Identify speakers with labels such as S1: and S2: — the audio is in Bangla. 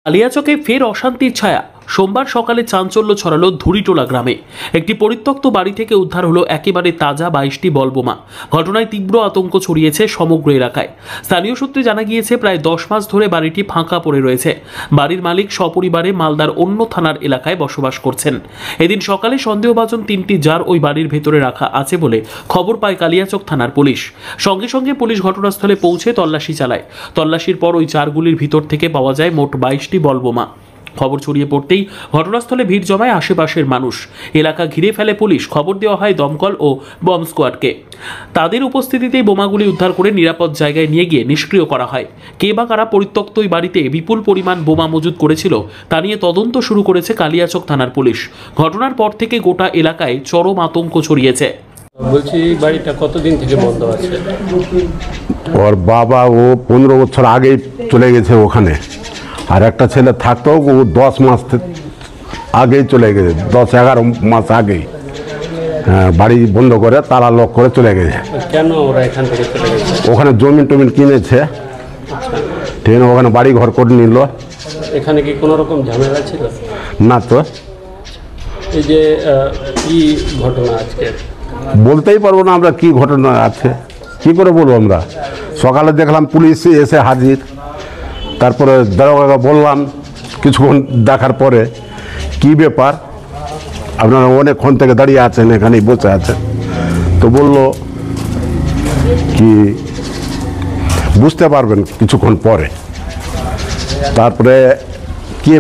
S1: কালিয়াচকে ফের অশান্তির ছায়া। সোমবার সকালে চাঞ্চল্য ছড়ালো ধুরিটোলা গ্রামে। একটি পরিত্যক্ত বাড়ি থেকে উদ্ধার হলো একেবারে তাজা 22টি বলবোমা। ঘটনায় তীব্র আতঙ্ক ছড়িয়েছে সমগ্র এলাকায়। স্থানীয় সূত্রে জানা গিয়েছে প্রায় 10 মাস ধরে বাড়িটি ফাঁকা পড়ে রয়েছে। বাড়ির মালিক সপরিবারে মালদার অন্য থানার এলাকায় বসবাস করছেন। এদিন সকালে সন্দেহভাজন 3টি জার ওই বাড়ির ভেতরে রাখা আছে বলে খবর পায় কালিয়াচক থানার পুলিশ। সঙ্গে সঙ্গে পুলিশ ঘটনাস্থলে পৌঁছে তল্লাশি চালায়। তল্লাশির পর ওই জারগুলির ভিতর থেকে পাওয়া যায় মোট 22টি বলবোমা। খবর ছড়িয়ে পড়তেই ঘটনাস্থলে ভিড় জমায় আশেপাশের মানুষ। এলাকা ঘিরে ফেলে পুলিশ। খবর দেওয়া হয় দমকল ও বম স্কোয়াডকে। তাদের উপস্থিতিতেই বোমাগুলি উদ্ধার করে নিরাপদ জায়গায় নিয়ে গিয়ে নিষ্ক্রিয় করা হয়। কে বা কারা পরিত্যক্ত ওই বাড়িতে বিপুল পরিমাণ বোমা মজুত করেছিল তা নিয়ে তদন্ত শুরু করেছে কালিয়াচক থানার পুলিশ। ঘটনার পর থেকে গোটা এলাকায় চরম আতঙ্ক ছড়িয়েছে।
S2: বলছি বাড়িটা কতদিন থেকে বন্ধ আছে?
S3: ওর বাবা ও 15 বছর আগেই চলে গেছে ওখানে, আর একটা ছেলে থাকতো ও 10 মাস আগেই চলে গেছে, 10-11 মাস আগেই বাড়ি বন্ধ করে তালা লক করে চলে গেছে।
S2: কেন ওরা এখান থেকে চলে গেছে?
S3: ওখানে জমিন টমিন কিনেছে, ঠিক আছে, ওখানে বাড়ি ঘর করে নিল।
S2: এখানে কি কোনো রকম ঝামেলা ছিল?
S3: না তো।
S2: এই যে কি ঘটনা আজকে
S3: বলতেই পারবো না আমরা কি ঘটনা আছে, কি করে বলবো আমরা। সকালে দেখলাম পুলিশ এসে হাজির, তারপরে দারোগাকে বললাম কিছুক্ষণ দেখার পরে কি ব্যাপার, আপনারা অনেকক্ষণ থেকে দাঁড়িয়ে আছেন এখানেই বসে আছেন, তো বললো কি বুঝতে পারবেন কিছুক্ষণ পরে। তারপরে কে